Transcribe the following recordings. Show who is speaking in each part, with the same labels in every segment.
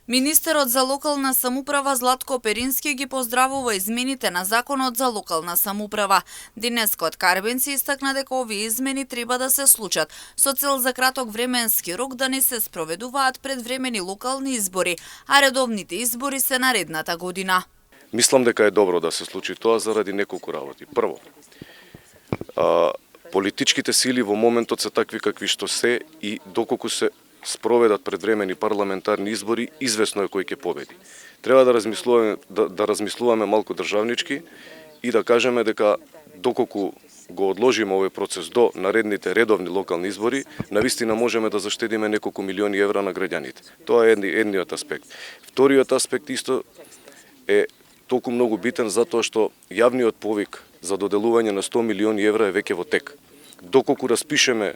Speaker 1: Министерот за локална самоуправа Златко Перински ги поздравува измените на Законот за локална самоуправа. Денеска од Карбенци истакна дека овие измени треба да се случат со цел за краток временски рок да не се спроведуваат предвремени локални избори, а редовните избори се наредната година.
Speaker 2: Мислам дека е добро да се случи тоа заради неколку работи. Прво, политичките сили во моментот се такви какви што се и доколку се спроведат предвремени парламентарни избори, известно е кој ќе победи. Треба да размислуваме малку државнички и да кажеме дека доколку го одложиме овој процес до наредните редовни локални избори, навистина можеме да заштедиме неколку милиони евра на граѓаните. Тоа е едниот аспект. Вториот аспект исто е толку многу битен затоа што јавниот повик за доделување на 100 милиони евра е веќе во тек. Доколку распишеме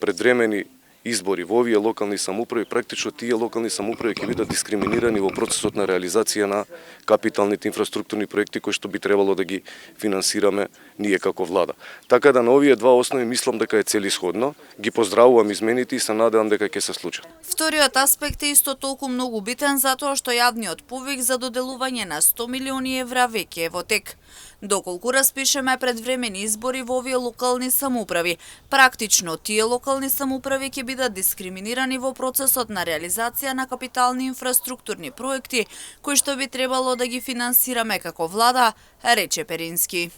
Speaker 2: предвремени избори во овие локални самоуправи, практично тие локални самоуправи ќе бидат дискриминирани во процесот на реализација на капиталните инфраструктурни проекти кои што би требало да ги финансираме ние како влада. Така да на овие два основи мислам дека е целисходно, ги поздравувам измените и се надевам дека ќе се случат.
Speaker 1: Вториот аспект е исто толку многу битен затоа што јавниот повик за доделување на 100 милиони евра веќе е во тек. Доколку распишеме предвремени избори во овие локални самоуправи, практично тие локални самоуправи ќе бидат дискриминирани во процесот на реализација на капитални инфраструктурни проекти, кои што би требало да ги финансираме како влада, рече Перински.